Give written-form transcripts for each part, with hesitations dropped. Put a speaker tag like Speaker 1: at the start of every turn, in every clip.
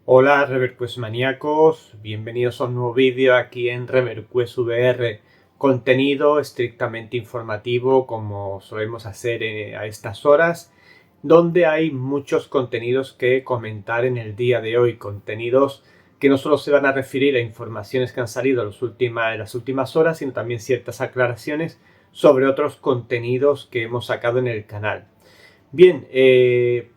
Speaker 1: Hola ReverQuest maníacos, bienvenidos a un nuevo vídeo aquí en ReverQuest VR, contenido estrictamente informativo como solemos hacer a estas horas, donde hay muchos contenidos que comentar en el día de hoy, contenidos que no solo se van a referir a informaciones que han salido en las últimas horas, sino también ciertas aclaraciones sobre otros contenidos que hemos sacado en el canal. Bien,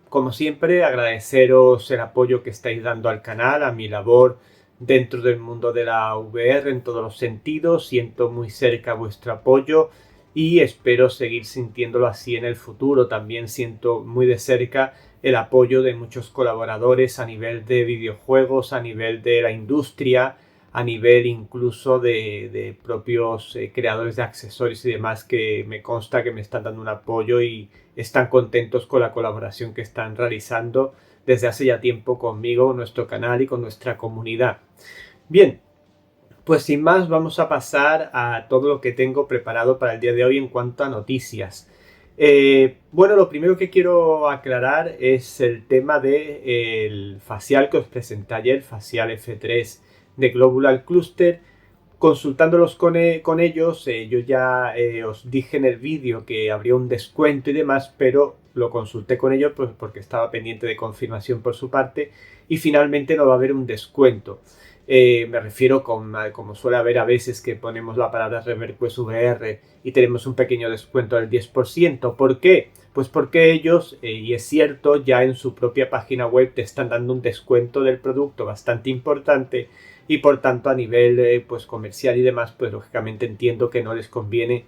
Speaker 1: como siempre, agradeceros el apoyo que estáis dando al canal, a mi labor dentro del mundo de la VR en todos los sentidos. Siento muy cerca vuestro apoyo y espero seguir sintiéndolo así en el futuro. También siento muy de cerca el apoyo de muchos colaboradores a nivel de videojuegos, a nivel de la industria, a nivel incluso de propios creadores de accesorios y demás, que me consta que me están dando un apoyo y están contentos con la colaboración que están realizando desde hace ya tiempo conmigo, nuestro canal y con nuestra comunidad. Bien, pues sin más vamos a pasar a todo lo que tengo preparado para el día de hoy en cuanto a noticias. Bueno, lo primero que quiero aclarar es el tema del facial que os presenté ayer, facial F3 de Global Cluster. Consultándolos con ellos, yo ya os dije en el vídeo que habría un descuento y demás, pero lo consulté con ellos pues, porque estaba pendiente de confirmación por su parte y finalmente no va a haber un descuento. Me refiero como suele haber a veces que ponemos la palabra ReverQuest VR y tenemos un pequeño descuento del 10%. ¿Por qué? Pues porque ellos, y es cierto, ya en su propia página web te están dando un descuento del producto bastante importante y por tanto a nivel pues comercial y demás, pues lógicamente entiendo que no les conviene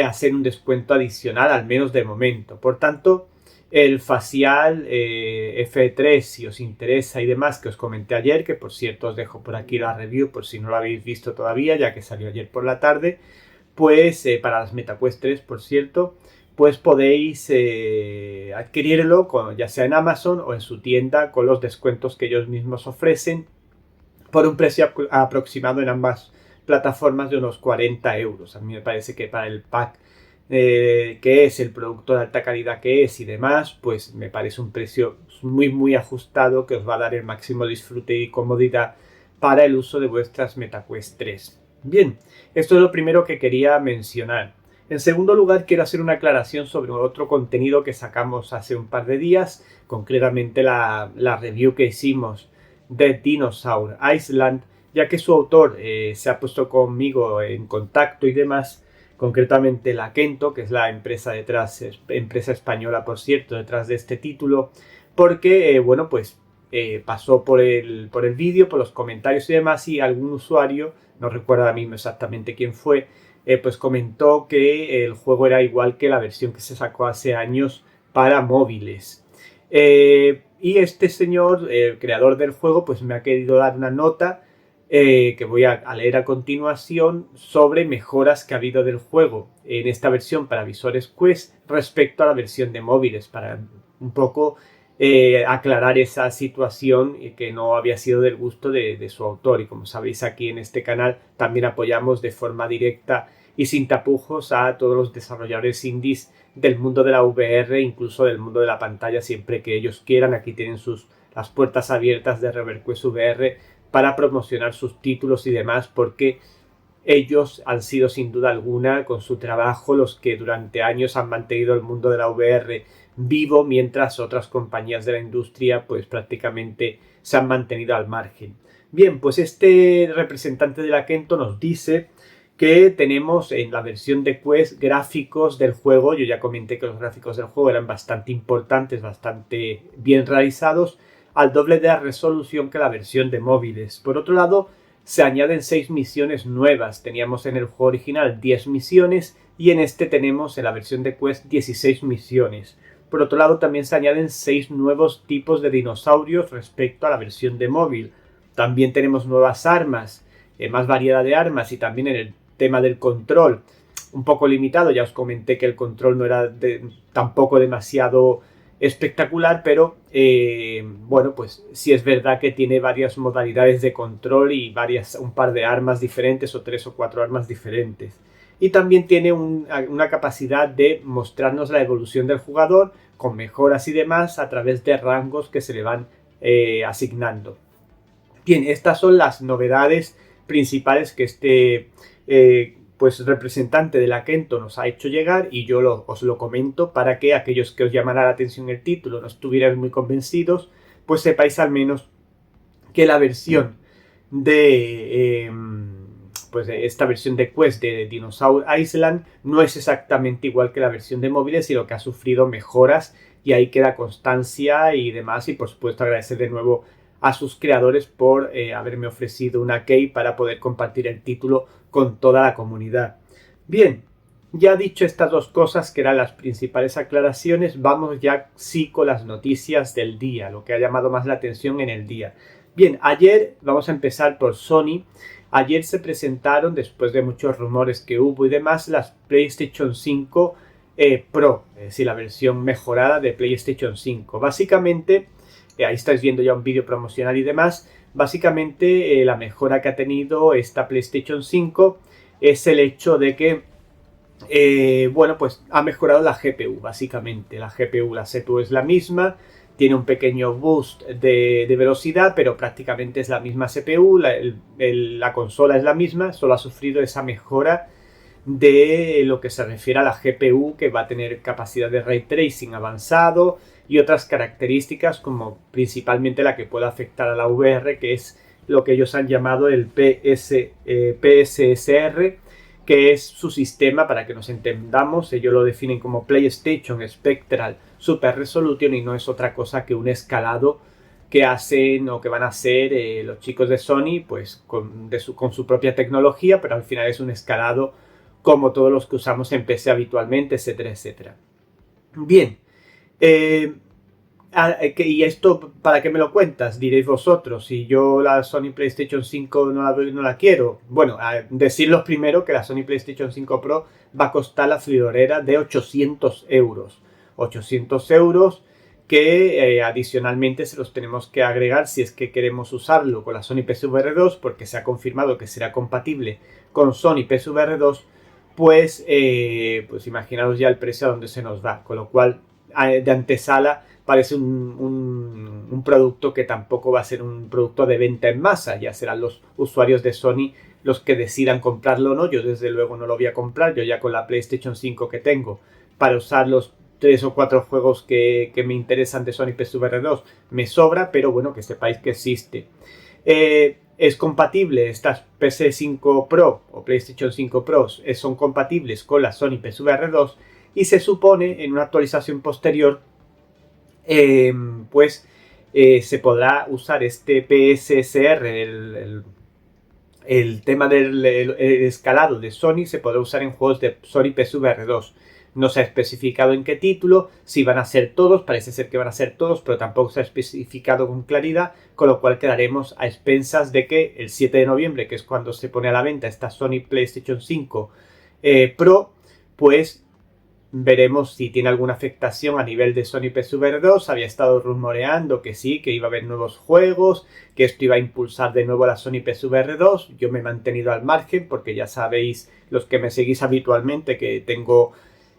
Speaker 1: hacer un descuento adicional, al menos de momento. Por tanto, el facial F3, si os interesa y demás, que os comenté ayer, que por cierto os dejo por aquí la review por si no lo habéis visto todavía, ya que salió ayer por la tarde, pues para las MetaQuest 3, por cierto, pues podéis adquirirlo ya sea en Amazon o en su tienda con los descuentos que ellos mismos ofrecen por un precio aproximado en ambas plataformas de unos 40 euros. A mí me parece que para el pack que es, el producto de alta calidad que es y demás, pues me parece un precio muy ajustado que os va a dar el máximo disfrute y comodidad para el uso de vuestras MetaQuest 3. Bien, esto es lo primero que quería mencionar. En segundo lugar, quiero hacer una aclaración sobre otro contenido que sacamos hace un par de días, concretamente la review que hicimos de Dinosaur Island, ya que su autor se ha puesto conmigo en contacto y demás, concretamente la Kento, que es la empresa detrás, empresa española por cierto, detrás de este título, porque bueno, pues pasó por el vídeo, por los comentarios y demás, y algún usuario, no recuerdo ahora mismo exactamente quién fue, pues comentó que el juego era igual que la versión que se sacó hace años para móviles. Y este señor, el creador del juego, pues me ha querido dar una nota que voy a leer a continuación sobre mejoras que ha habido del juego en esta versión para visores Quest respecto a la versión de móviles, para un poco aclarar esa situación que no había sido del gusto de su autor. Y como sabéis, aquí en este canal también apoyamos de forma directa y sin tapujos a todos los desarrolladores indies del mundo de la VR, incluso del mundo de la pantalla, siempre que ellos quieran. Aquí tienen las puertas abiertas de ReverQuest VR para promocionar sus títulos y demás, porque ellos han sido sin duda alguna con su trabajo los que durante años han mantenido el mundo de la VR vivo, mientras otras compañías de la industria pues prácticamente se han mantenido al margen. Bien, pues este representante de la Kento nos dice que tenemos en la versión de Quest gráficos del juego. Yo ya comenté que los gráficos del juego eran bastante importantes, bastante bien realizados, al doble de la resolución que la versión de móviles. Por otro lado, se añaden 6 misiones nuevas. Teníamos en el juego original 10 misiones y en este tenemos en la versión de Quest 16 misiones. Por otro lado, también se añaden 6 nuevos tipos de dinosaurios respecto a la versión de móvil. También tenemos nuevas armas, más variedad de armas, y también en el tema del control, un poco limitado. Ya os comenté que el control no era tampoco demasiado espectacular, pero bueno, pues sí es verdad que tiene varias modalidades de control y un par de armas diferentes, o 3 o 4 armas diferentes. Y también tiene una capacidad de mostrarnos la evolución del jugador con mejoras y demás a través de rangos que se le van asignando. Bien, estas son las novedades principales que pues representante de la Kento nos ha hecho llegar, y yo os lo comento para que aquellos que os llamara la atención el título no estuvierais muy convencidos, pues sepáis al menos que la versión pues esta versión de Quest de Dinosaur Island no es exactamente igual que la versión de móviles, sino que ha sufrido mejoras, y ahí queda constancia y demás. Y por supuesto agradecer de nuevo a sus creadores por haberme ofrecido una key para poder compartir el título con toda la comunidad. Bien, ya dicho estas dos cosas que eran las principales aclaraciones, vamos ya sí con las noticias del día, lo que ha llamado más la atención en el día. Bien, ayer vamos a empezar por Sony. Ayer se presentaron, después de muchos rumores que hubo y demás, las PlayStation 5 Pro, es decir, la versión mejorada de PlayStation 5. Básicamente, ahí estáis viendo ya un vídeo promocional y demás, básicamente la mejora que ha tenido esta PlayStation 5 es el hecho de que, bueno, pues ha mejorado la GPU, básicamente. La CPU es la misma, tiene un pequeño boost de velocidad, pero prácticamente es la misma CPU, la consola es la misma, solo ha sufrido esa mejora de lo que se refiere a la GPU, que va a tener capacidad de ray tracing avanzado y otras características, como principalmente la que puede afectar a la VR, que es lo que ellos han llamado el PSSR, que es su sistema, para que nos entendamos. Ellos lo definen como PlayStation Spectral Super Resolution, y no es otra cosa que un escalado que hacen o que van a hacer los chicos de Sony, pues con su propia tecnología, pero al final es un escalado como todos los que usamos en PC habitualmente, etcétera, etcétera. Bien, ¿y esto para qué me lo cuentas? Diréis vosotros, si yo la Sony PlayStation 5 no la quiero. Bueno, deciros primero que la Sony PlayStation 5 Pro va a costar la friolera de 800 euros. 800 euros que adicionalmente se los tenemos que agregar si es que queremos usarlo con la Sony PSVR 2, porque se ha confirmado que será compatible con Sony PSVR 2, pues imaginaos ya el precio a donde se nos va, con lo cual de antesala parece un producto que tampoco va a ser un producto de venta en masa. Ya serán los usuarios de Sony los que decidan comprarlo o no. Yo desde luego no lo voy a comprar. Yo ya con la PlayStation 5 que tengo para usar los 3 o 4 juegos que me interesan de Sony PSVR 2 me sobra, pero bueno, que sepáis que existe. Es compatible, estas PS5 Pro o PlayStation 5 Pro son compatibles con la Sony PSVR 2, y se supone en una actualización posterior se podrá usar este PSSR, el tema del escalado de Sony, se podrá usar en juegos de Sony PSVR 2. No se ha especificado en qué título, si van a ser todos, parece ser que van a ser todos, pero tampoco se ha especificado con claridad, con lo cual quedaremos a expensas de que el 7 de noviembre, que es cuando se pone a la venta esta Sony PlayStation 5 Pro, pues veremos si tiene alguna afectación a nivel de Sony PSVR 2. Había estado rumoreando que sí, que iba a haber nuevos juegos, que esto iba a impulsar de nuevo la Sony PSVR 2. Yo me he mantenido al margen porque ya sabéis, los que me seguís habitualmente, que tengo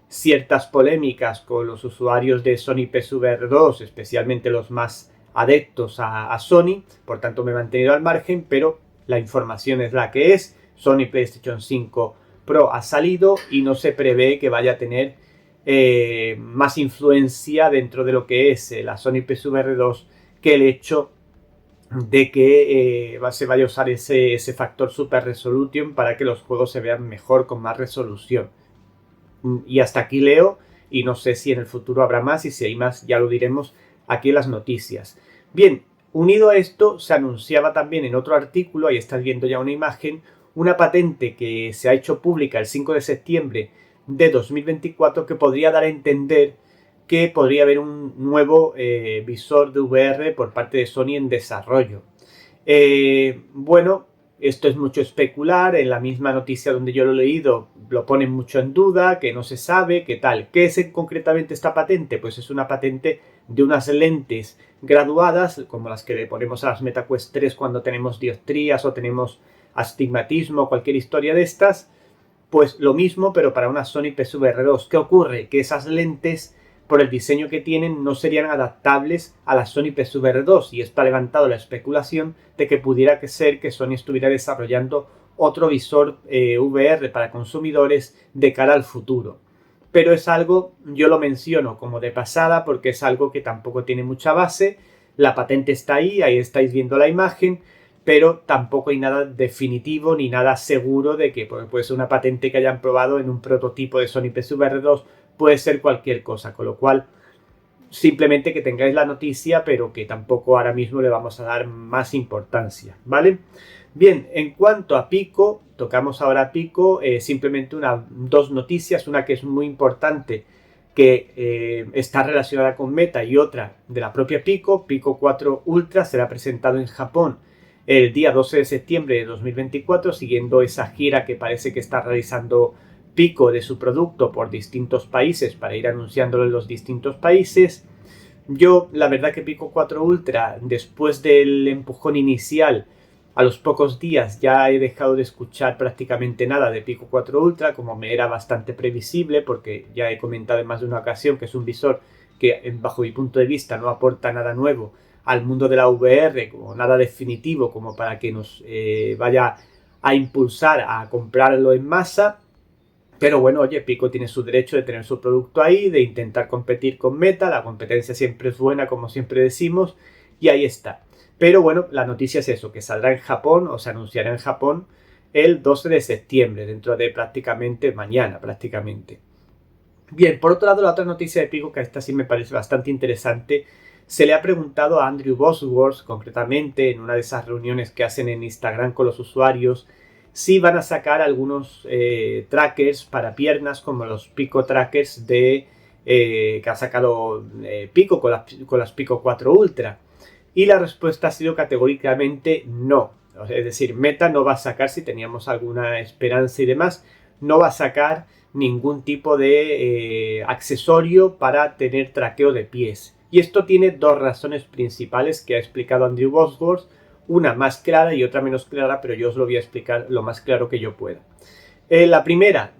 Speaker 1: ciertas polémicas con los usuarios de Sony PSVR 2, especialmente los más adeptos a Sony. Por tanto me he mantenido al margen, pero la información es la que es. Sony PlayStation 5 Pro ha salido y no se prevé que vaya a tener más influencia dentro de lo que es la Sony PSVR 2 que el hecho de que se vaya a usar ese factor Super Resolution para que los juegos se vean mejor, con más resolución. Y hasta aquí leo, y no sé si en el futuro habrá más, y si hay más ya lo diremos aquí en las noticias. Bien, unido a esto se anunciaba también en otro artículo, ahí estás viendo ya una imagen, una patente que se ha hecho pública el 5 de septiembre de 2024 que podría dar a entender que podría haber un nuevo visor de VR por parte de Sony en desarrollo. Bueno, esto es mucho especular. En la misma noticia donde yo lo he leído lo ponen mucho en duda, que no se sabe, qué tal. ¿Qué es concretamente esta patente? Pues es una patente de unas lentes graduadas, como las que le ponemos a las MetaQuest 3 cuando tenemos dioptrías o tenemos astigmatismo, cualquier historia de estas. Pues lo mismo, pero para una Sony PSVR 2. ¿Qué ocurre? Que esas lentes por el diseño que tienen, no serían adaptables a la Sony PSVR 2, y esto ha levantado la especulación de que pudiera ser que Sony estuviera desarrollando otro visor VR para consumidores de cara al futuro. Pero es algo, yo lo menciono como de pasada porque es algo que tampoco tiene mucha base. La patente está ahí estáis viendo la imagen, pero tampoco hay nada definitivo ni nada seguro de que puede ser una patente que hayan probado en un prototipo de Sony PSVR 2, puede ser cualquier cosa, con lo cual simplemente que tengáis la noticia, pero que tampoco ahora mismo le vamos a dar más importancia, ¿vale? Bien, en cuanto a Pico, tocamos ahora a Pico, simplemente dos noticias, una que es muy importante, que está relacionada con Meta, y otra de la propia Pico. Pico 4 Ultra será presentado en Japón el día 12 de septiembre de 2024, siguiendo esa gira que parece que está realizando Pico de su producto por distintos países para ir anunciándolo en los distintos países. Yo, la verdad que Pico 4 Ultra, después del empujón inicial, a los pocos días ya he dejado de escuchar prácticamente nada de Pico 4 Ultra, como me era bastante previsible, porque ya he comentado en más de una ocasión que es un visor que, bajo mi punto de vista, no aporta nada nuevo al mundo de la VR, como nada definitivo como para que nos vaya a impulsar a comprarlo en masa. Pero bueno, oye, Pico tiene su derecho de tener su producto ahí, de intentar competir con Meta. La competencia siempre es buena, como siempre decimos, y ahí está. Pero bueno, la noticia es eso, que saldrá en Japón, o se anunciará en Japón el 12 de septiembre, dentro de prácticamente mañana, prácticamente. Bien, por otro lado, la otra noticia de Pico, que esta sí me parece bastante interesante, se le ha preguntado a Andrew Bosworth, concretamente, en una de esas reuniones que hacen en Instagram con los usuarios, si van a sacar algunos trackers para piernas, como los Pico Trackers que ha sacado Pico con las Pico 4 Ultra. Y la respuesta ha sido categóricamente no. Es decir, Meta no va a sacar, si teníamos alguna esperanza y demás, no va a sacar ningún tipo de accesorio para tener traqueo de pies. Y esto tiene dos razones principales que ha explicado Andrew Bosworth, una más clara y otra menos clara, pero yo os lo voy a explicar lo más claro que yo pueda. La primera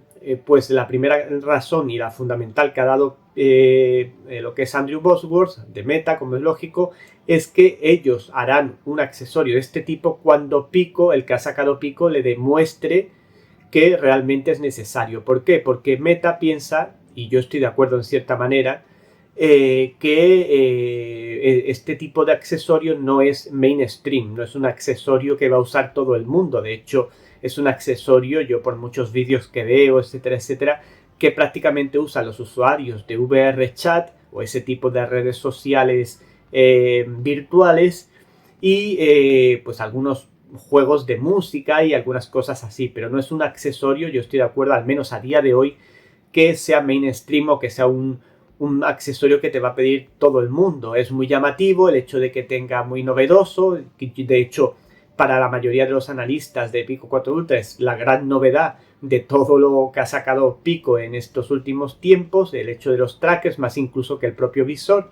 Speaker 1: razón y la fundamental que ha dado lo que es Andrew Bosworth de Meta, como es lógico, es que ellos harán un accesorio de este tipo cuando Pico, el que ha sacado Pico, le demuestre que realmente es necesario. ¿Por qué? Porque Meta piensa, y yo estoy de acuerdo en cierta manera, que este tipo de accesorio no es mainstream, no es un accesorio que va a usar todo el mundo. De hecho, es un accesorio, yo por muchos vídeos que veo, etcétera, etcétera, que prácticamente usan los usuarios de VR Chat o ese tipo de redes sociales virtuales, y pues algunos juegos de música y algunas cosas así, pero no es un accesorio, yo estoy de acuerdo, al menos a día de hoy, que sea mainstream o que sea un accesorio que te va a pedir todo el mundo. Es muy llamativo el hecho de que tenga, muy novedoso, de hecho para la mayoría de los analistas de Pico 4 Ultra es la gran novedad de todo lo que ha sacado Pico en estos últimos tiempos, el hecho de los trackers, más incluso que el propio visor.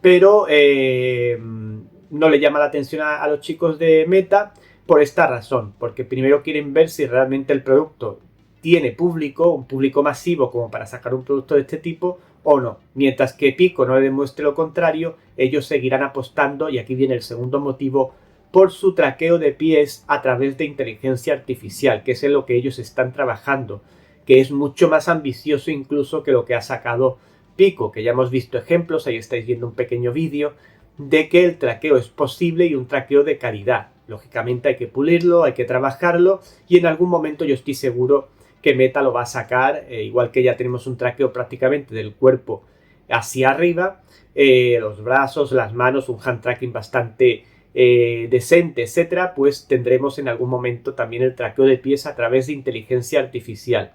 Speaker 1: Pero no le llama la atención a los chicos de Meta por esta razón, porque primero quieren ver si realmente el producto tiene público, un público masivo como para sacar un producto de este tipo o no. Mientras que Pico no le demuestre lo contrario, ellos seguirán apostando, y aquí viene el segundo motivo, por su traqueo de pies a través de inteligencia artificial, que es en lo que ellos están trabajando, que es mucho más ambicioso incluso que lo que ha sacado Pico, que ya hemos visto ejemplos, ahí estáis viendo un pequeño vídeo, de que el traqueo es posible y un traqueo de calidad. Lógicamente hay que pulirlo, hay que trabajarlo, y en algún momento yo estoy seguro que Meta lo va a sacar, igual que ya tenemos un traqueo prácticamente del cuerpo hacia arriba, los brazos, las manos, un hand tracking bastante decente, etcétera, pues tendremos en algún momento también el traqueo de pies a través de inteligencia artificial.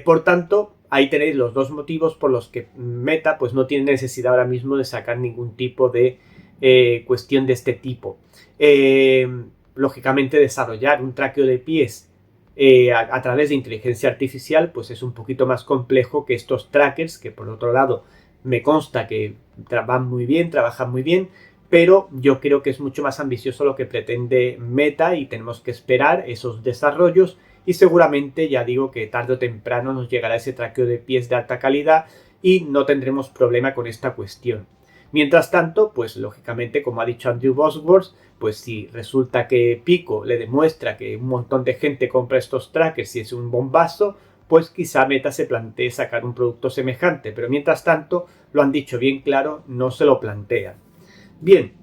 Speaker 1: Por tanto, ahí tenéis los dos motivos por los que Meta pues no tiene necesidad ahora mismo de sacar ningún tipo de cuestión de este tipo. Lógicamente, desarrollar un traqueo de pies a través de inteligencia artificial pues es un poquito más complejo que estos trackers, que por otro lado me consta que van muy bien, trabajan muy bien, pero yo creo que es mucho más ambicioso lo que pretende Meta y tenemos que esperar esos desarrollos, y seguramente, ya digo, que tarde o temprano nos llegará ese traqueo de pies de alta calidad, y no tendremos problema con esta cuestión. Mientras tanto, pues lógicamente, como ha dicho Andrew Bosworth, pues si resulta que Pico le demuestra que un montón de gente compra estos trackers y es un bombazo, pues quizá Meta se plantee sacar un producto semejante, pero mientras tanto, lo han dicho bien claro, no se lo plantean. Bien,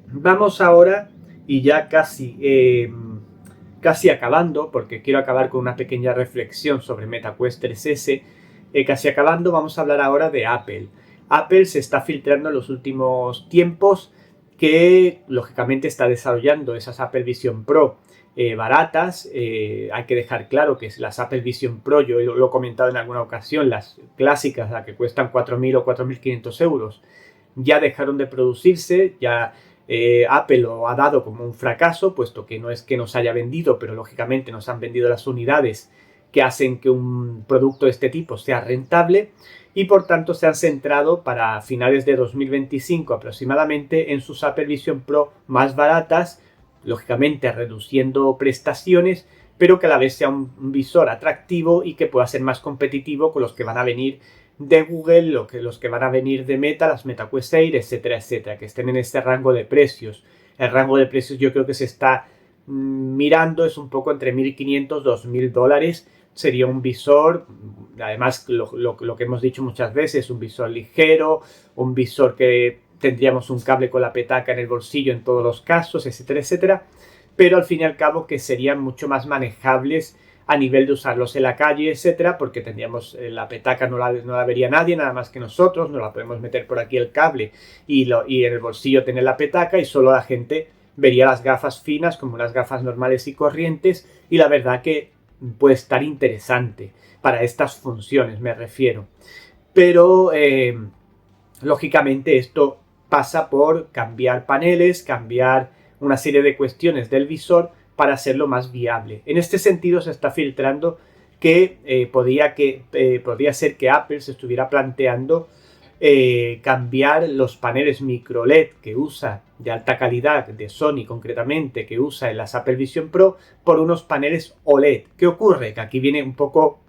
Speaker 1: vamos ahora y ya casi acabando, porque quiero acabar con una pequeña reflexión sobre MetaQuest 3S, casi acabando, vamos a hablar ahora de Apple. Apple se está filtrando en los últimos tiempos que lógicamente está desarrollando esas Apple Vision Pro baratas. Hay que dejar claro que las Apple Vision Pro, yo lo he comentado en alguna ocasión, las clásicas, las que cuestan 4.000 o 4.500 euros, ya dejaron de producirse, ya Apple lo ha dado como un fracaso, puesto que no es que nos haya vendido, pero lógicamente nos han vendido las unidades que hacen que un producto de este tipo sea rentable, y por tanto se han centrado para finales de 2025 aproximadamente en sus Apple Vision Pro más baratas, lógicamente reduciendo prestaciones, pero que a la vez sea un visor atractivo y que pueda ser más competitivo con los que van a venir de Google, los que van a venir de Meta, las MetaQuest Air, etcétera, etcétera, que estén en este rango de precios. El rango de precios yo creo que se está mirando, es un poco entre 1.500 y 2.000 dólares. Sería un visor, además lo que hemos dicho muchas veces, un visor ligero, un visor que tendríamos un cable con la petaca en el bolsillo en todos los casos, etcétera, etcétera, pero al fin y al cabo que serían mucho más manejables a nivel de usarlos en la calle, etcétera, porque tendríamos la petaca, no la vería nadie, nada más que nosotros, nos la podemos meter por aquí el cable y en el bolsillo tener la petaca, y solo la gente vería las gafas finas como unas gafas normales y corrientes, y la verdad que puede estar interesante para estas funciones, me refiero. Pero lógicamente esto pasa por cambiar paneles, cambiar una serie de cuestiones del visor para hacerlo más viable. En este sentido se está filtrando que podría ser que Apple se estuviera planteando cambiar los paneles micro LED que usa de alta calidad, de Sony concretamente, que usa en las Apple Vision Pro, por unos paneles OLED. ¿Qué ocurre? Que aquí viene un poco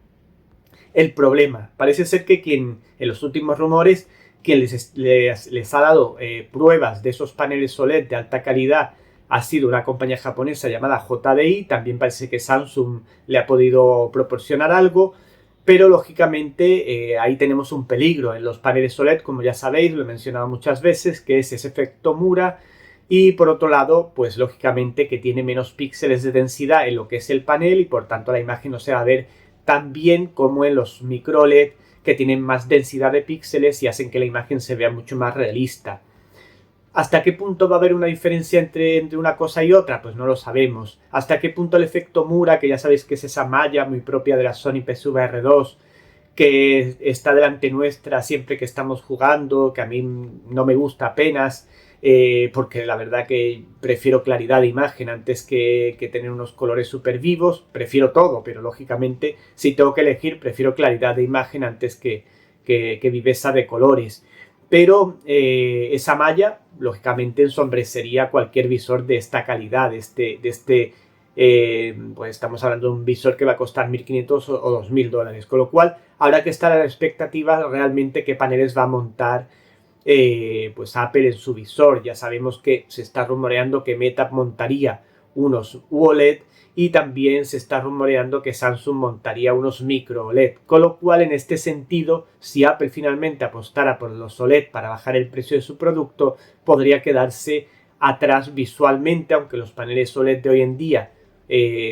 Speaker 1: el problema. Parece ser que en los últimos rumores, quien les ha dado pruebas de esos paneles OLED de alta calidad ha sido una compañía japonesa llamada JDI. También parece que Samsung le ha podido proporcionar algo, pero lógicamente ahí tenemos un peligro en los paneles OLED, como ya sabéis, lo he mencionado muchas veces, que es ese efecto Mura, y por otro lado, pues lógicamente que tiene menos píxeles de densidad en lo que es el panel, y por tanto la imagen no se va a ver tan bien como en los micro LED, que tienen más densidad de píxeles y hacen que la imagen se vea mucho más realista. ¿Hasta qué punto va a haber una diferencia entre una cosa y otra? Pues no lo sabemos. ¿Hasta qué punto el efecto Mura, que ya sabéis que es esa malla muy propia de la Sony PSVR 2, que está delante nuestra siempre que estamos jugando, que a mí no me gusta apenas, porque la verdad que prefiero claridad de imagen antes que tener unos colores súper vivos? Prefiero todo, pero lógicamente si tengo que elegir, prefiero claridad de imagen antes que viveza de colores. Pero esa malla, lógicamente, ensombrecería cualquier visor de esta calidad, pues estamos hablando de un visor que va a costar 1.500 o 2.000 dólares, con lo cual habrá que estar a la expectativa realmente qué paneles va a montar pues Apple en su visor. Ya sabemos que se está rumoreando que Meta montaría unos OLED, y también se está rumoreando que Samsung montaría unos micro OLED, con lo cual en este sentido, si Apple finalmente apostara por los OLED para bajar el precio de su producto, podría quedarse atrás visualmente, aunque los paneles OLED de hoy en día,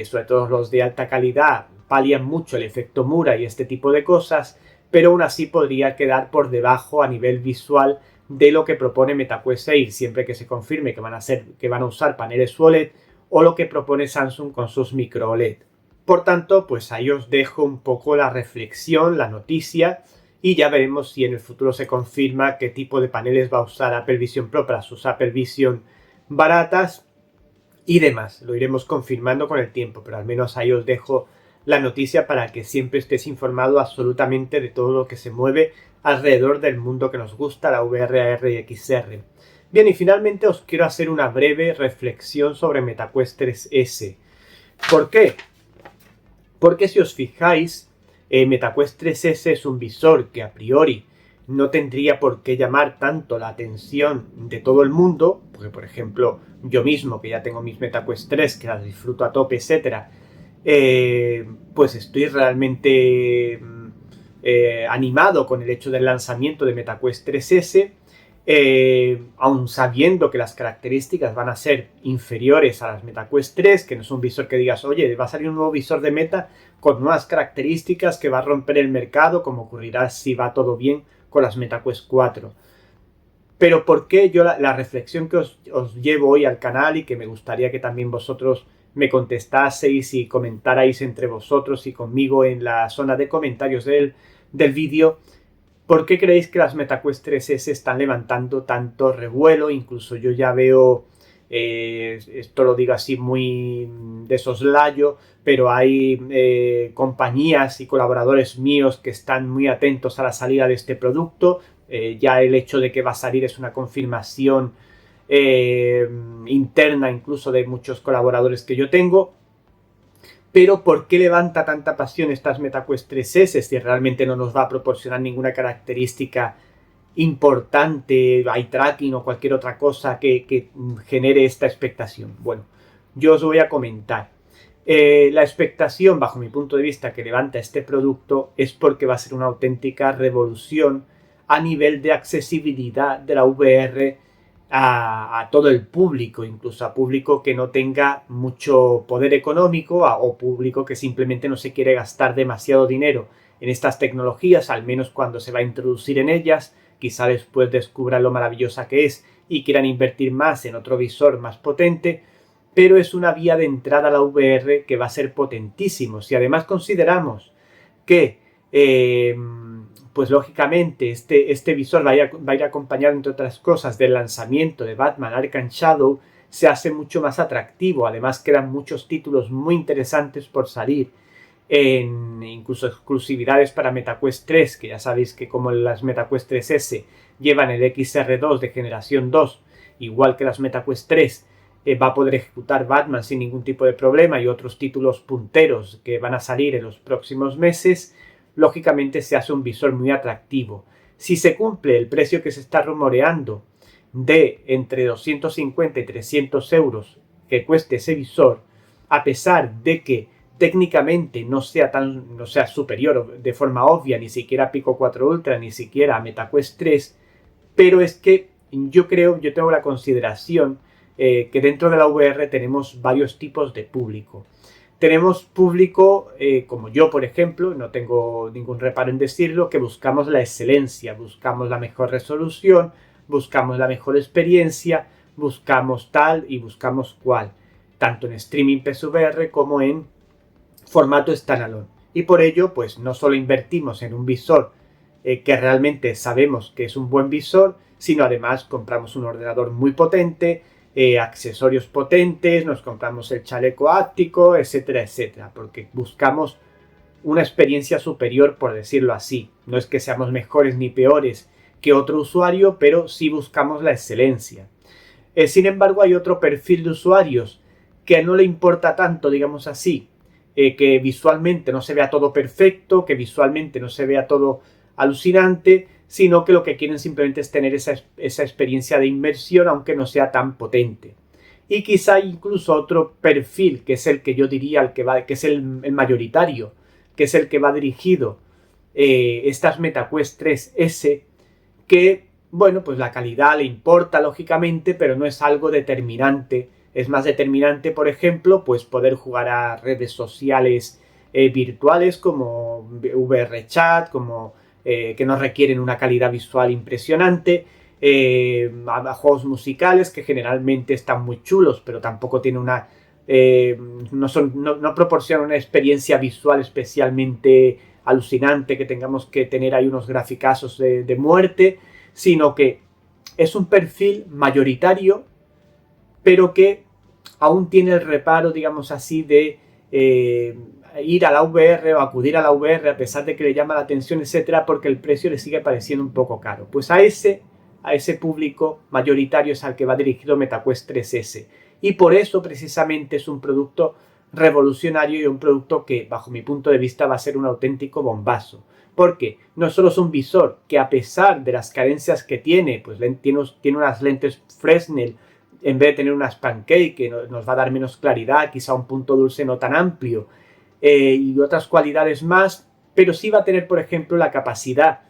Speaker 1: sobre todo los de alta calidad, palian mucho el efecto Mura y este tipo de cosas, pero aún así podría quedar por debajo a nivel visual de lo que propone MetaQuest Air, siempre que se confirme que van a usar paneles OLED, o lo que propone Samsung con sus micro OLED. Por tanto, pues ahí os dejo un poco la reflexión, la noticia, y ya veremos si en el futuro se confirma qué tipo de paneles va a usar Apple Vision Pro para sus Apple Vision baratas y demás. Lo iremos confirmando con el tiempo, pero al menos ahí os dejo la noticia para que siempre estés informado absolutamente de todo lo que se mueve alrededor del mundo que nos gusta, la VR, AR y XR. Bien, y finalmente os quiero hacer una breve reflexión sobre MetaQuest 3S. ¿Por qué? Porque si os fijáis, MetaQuest 3S es un visor que a priori no tendría por qué llamar tanto la atención de todo el mundo, porque por ejemplo yo mismo, que ya tengo mis MetaQuest 3, que las disfruto a tope, etcétera, pues estoy realmente animado con el hecho del lanzamiento de MetaQuest 3S, aun sabiendo que las características van a ser inferiores a las MetaQuest 3, que no es un visor que digas, oye, va a salir un nuevo visor de Meta con nuevas características que va a romper el mercado, como ocurrirá si va todo bien con las MetaQuest 4. Pero ¿por qué yo la reflexión que os llevo hoy al canal y que me gustaría que también vosotros me contestaseis y comentarais entre vosotros y conmigo en la zona de comentarios del vídeo? ¿Por qué creéis que las MetaQuest 3S están levantando tanto revuelo? Incluso yo ya veo, esto lo digo así muy de soslayo, pero hay compañías y colaboradores míos que están muy atentos a la salida de este producto. Ya el hecho de que va a salir es una confirmación interna incluso de muchos colaboradores que yo tengo. Pero ¿por qué levanta tanta pasión estas MetaQuest 3S si realmente no nos va a proporcionar ninguna característica importante, eye tracking o cualquier otra cosa que genere esta expectación? Bueno, yo os voy a comentar. La expectación, bajo mi punto de vista, que levanta este producto es porque va a ser una auténtica revolución a nivel de accesibilidad de la VR a todo el público, incluso a público que no tenga mucho poder económico o público que simplemente no se quiere gastar demasiado dinero en estas tecnologías, al menos cuando se va a introducir en ellas. Quizá después descubran lo maravillosa que es y quieran invertir más en otro visor más potente, pero es una vía de entrada a la VR que va a ser potentísimo. Si además consideramos que pues lógicamente este visor va a ir acompañado, entre otras cosas, del lanzamiento de Batman Arkham Shadow, se hace mucho más atractivo. Además quedan muchos títulos muy interesantes por salir, incluso exclusividades para MetaQuest 3, que ya sabéis que como las MetaQuest 3S llevan el XR2 de generación 2, igual que las MetaQuest 3, va a poder ejecutar Batman sin ningún tipo de problema, y otros títulos punteros que van a salir en los próximos meses. Lógicamente se hace un visor muy atractivo. Si se cumple el precio que se está rumoreando de entre 250 y 300 euros que cueste ese visor, a pesar de que técnicamente no sea superior de forma obvia ni siquiera a Pico 4 Ultra, ni siquiera a MetaQuest 3, pero es que yo tengo la consideración que dentro de la VR tenemos varios tipos de público. Tenemos público como yo, por ejemplo, no tengo ningún reparo en decirlo, que buscamos la excelencia, buscamos la mejor resolución, buscamos la mejor experiencia, buscamos tal y buscamos cual, tanto en streaming PSVR como en formato standalone. Y por ello, pues no solo invertimos en un visor que realmente sabemos que es un buen visor, sino además compramos un ordenador muy potente, accesorios potentes, nos compramos el chaleco áptico, etcétera, etcétera, porque buscamos una experiencia superior, por decirlo así. No es que seamos mejores ni peores que otro usuario, pero sí buscamos la excelencia. Sin embargo, hay otro perfil de usuarios que no le importa tanto, digamos así, que visualmente no se vea todo perfecto, que visualmente no se vea todo alucinante, sino que lo que quieren simplemente es tener esa experiencia de inmersión, aunque no sea tan potente. Y quizá incluso otro perfil, que es el que yo diría que es el mayoritario, que es el que va dirigido estas MetaQuest 3S, que, bueno, pues la calidad le importa, lógicamente, pero no es algo determinante. Es más determinante, por ejemplo, pues poder jugar a redes sociales virtuales como VRChat, como que no requieren una calidad visual impresionante, a juegos musicales que generalmente están muy chulos, pero tampoco tienen una no proporcionan una experiencia visual especialmente alucinante, que tengamos que tener ahí unos graficazos de muerte, sino que es un perfil mayoritario, pero que aún tiene el reparo, digamos así, de ir a la VR o acudir a la VR a pesar de que le llama la atención, etcétera, porque el precio le sigue pareciendo un poco caro. Pues a ese público mayoritario es al que va dirigido MetaQuest 3S. Y por eso precisamente es un producto revolucionario y un producto que, bajo mi punto de vista, va a ser un auténtico bombazo. Porque no solo es un visor que, a pesar de las carencias que tiene, pues tiene unas lentes Fresnel en vez de tener unas Pancake, que nos va a dar menos claridad, quizá un punto dulce no tan amplio, y otras cualidades más, pero sí va a tener, por ejemplo, la capacidad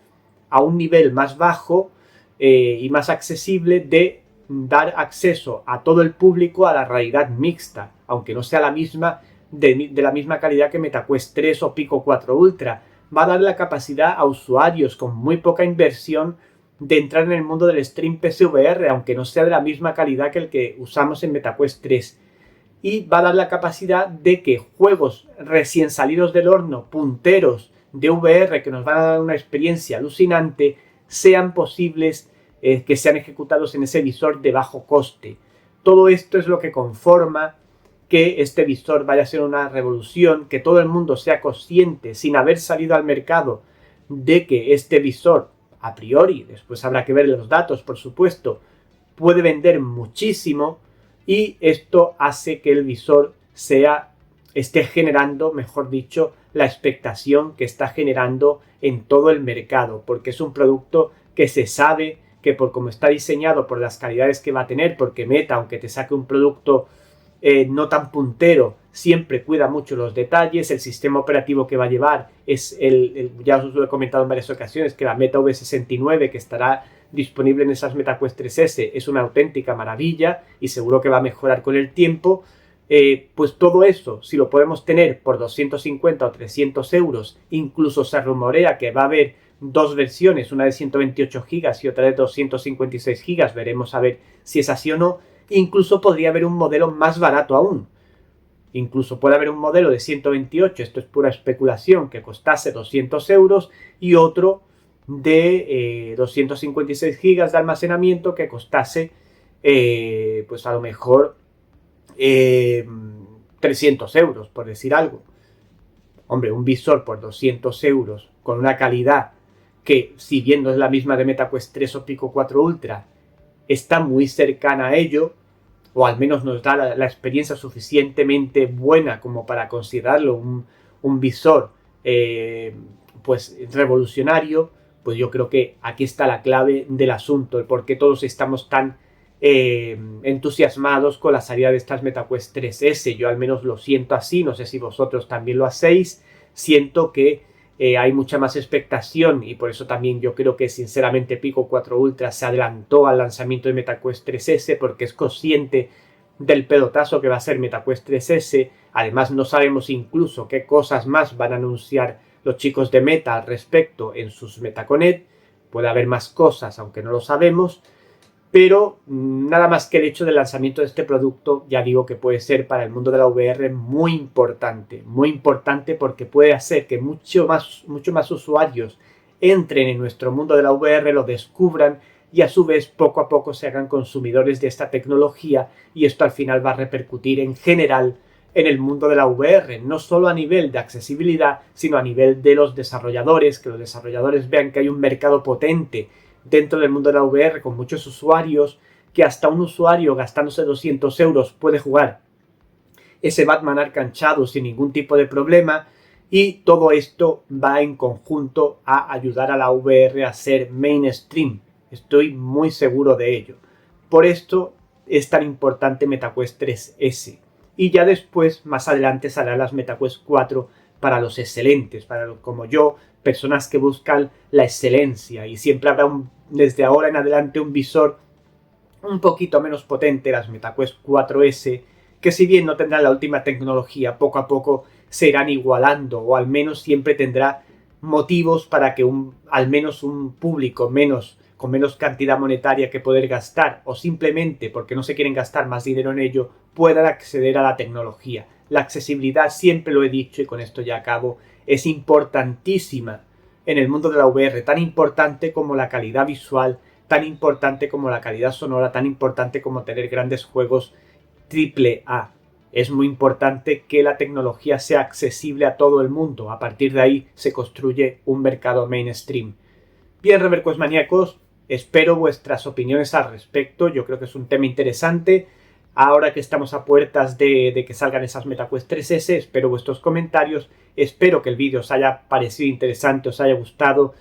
Speaker 1: a un nivel más bajo y más accesible de dar acceso a todo el público a la realidad mixta, aunque no sea la misma de la misma calidad que MetaQuest 3 o Pico 4 Ultra. Va a dar la capacidad a usuarios con muy poca inversión de entrar en el mundo del stream PSVR, aunque no sea de la misma calidad que el que usamos en MetaQuest 3. Y va a dar la capacidad de que juegos recién salidos del horno, punteros de VR que nos van a dar una experiencia alucinante, sean posibles que sean ejecutados en ese visor de bajo coste. Todo esto es lo que conforma que este visor vaya a ser una revolución, que todo el mundo sea consciente, sin haber salido al mercado, de que este visor, a priori, después habrá que ver los datos, por supuesto, puede vender muchísimo, y esto hace que el visor esté generando, mejor dicho, la expectación que está generando en todo el mercado, porque es un producto que se sabe que por cómo está diseñado, por las calidades que va a tener, porque Meta, aunque te saque un producto no tan puntero, siempre cuida mucho los detalles. El sistema operativo que va a llevar es ya os lo he comentado en varias ocasiones, que la Meta V69, que estará disponible en esas MetaQuest 3S, es una auténtica maravilla y seguro que va a mejorar con el tiempo. Pues todo eso, si lo podemos tener por 250 o 300 euros, incluso se rumorea que va a haber dos versiones, una de 128 GB y otra de 256 GB, veremos a ver si es así o no. Incluso podría haber un modelo más barato aún. Incluso puede haber un modelo de 128, esto es pura especulación, que costase 200 euros y otro de 256 GB de almacenamiento que costase, pues a lo mejor 300 euros, por decir algo. Hombre, un visor por 200 euros con una calidad que, si bien no es la misma de MetaQuest 3 o Pico 4 Ultra, está muy cercana a ello, o al menos nos da la experiencia suficientemente buena como para considerarlo un visor pues revolucionario, pues yo creo que aquí está la clave del asunto, el por qué todos estamos tan entusiasmados con la salida de estas MetaQuest 3S. Yo al menos lo siento así, no sé si vosotros también lo hacéis. Siento que hay mucha más expectación y por eso también yo creo que sinceramente Pico 4 Ultra se adelantó al lanzamiento de MetaQuest 3S, porque es consciente del pelotazo que va a ser MetaQuest 3S. Además no sabemos incluso qué cosas más van a anunciar los chicos de Meta al respecto en sus MetaConnect. Puede haber más cosas, aunque no lo sabemos. Pero nada más que el hecho del lanzamiento de este producto, ya digo que puede ser para el mundo de la VR muy importante porque puede hacer que mucho más usuarios entren en nuestro mundo de la VR, lo descubran y a su vez poco a poco se hagan consumidores de esta tecnología, y esto al final va a repercutir en general en el mundo de la VR, no solo a nivel de accesibilidad, sino a nivel de los desarrolladores, que los desarrolladores vean que hay un mercado potente dentro del mundo de la VR con muchos usuarios, que hasta un usuario gastándose 200 euros puede jugar ese Batman Arkham Shadow sin ningún tipo de problema, y todo esto va en conjunto a ayudar a la VR a ser mainstream. Estoy muy seguro de ello. Por esto es tan importante MetaQuest 3S. Y ya después, más adelante, saldrán las MetaQuest 4 para los excelentes, para los como yo, personas que buscan la excelencia, y siempre habrá desde ahora en adelante un visor un poquito menos potente, las MetaQuest 4S, que si bien no tendrán la última tecnología, poco a poco se irán igualando, o al menos siempre tendrá motivos para que al menos un público con menos cantidad monetaria que poder gastar, o simplemente porque no se quieren gastar más dinero en ello, puedan acceder a la tecnología. La accesibilidad, siempre lo he dicho y con esto ya acabo, es importantísima en el mundo de la VR, tan importante como la calidad visual, tan importante como la calidad sonora, tan importante como tener grandes juegos AAA. Es muy importante que la tecnología sea accesible a todo el mundo. A partir de ahí se construye un mercado mainstream. Bien, Reverquest maníacos, espero vuestras opiniones al respecto. Yo creo que es un tema interesante. Ahora que estamos a puertas de que salgan esas MetaQuest 3S, espero vuestros comentarios, espero que el vídeo os haya parecido interesante, os haya gustado.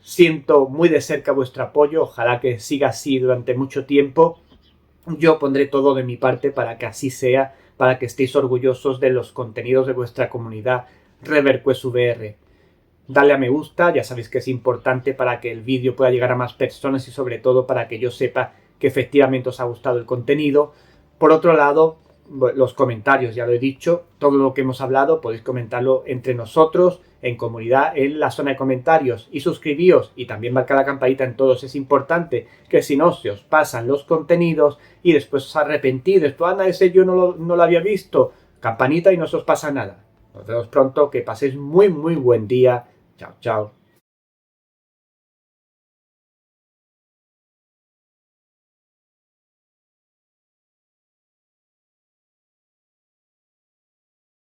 Speaker 1: Siento muy de cerca vuestro apoyo, ojalá que siga así durante mucho tiempo. Yo pondré todo de mi parte para que así sea, para que estéis orgullosos de los contenidos de vuestra comunidad ReverQuest VR. Dale a me gusta, ya sabéis que es importante para que el vídeo pueda llegar a más personas y sobre todo para que yo sepa que efectivamente os ha gustado el contenido. Por otro lado, los comentarios, ya lo he dicho, todo lo que hemos hablado podéis comentarlo entre nosotros, en comunidad, en la zona de comentarios, y suscribíos y también marcar la campanita en todos. Es importante que si no se os pasan los contenidos y después os arrepentís, después, anda, ese yo no lo había visto, campanita y no se os pasa nada. Nos vemos pronto, que paséis muy buen día. Chao, chao.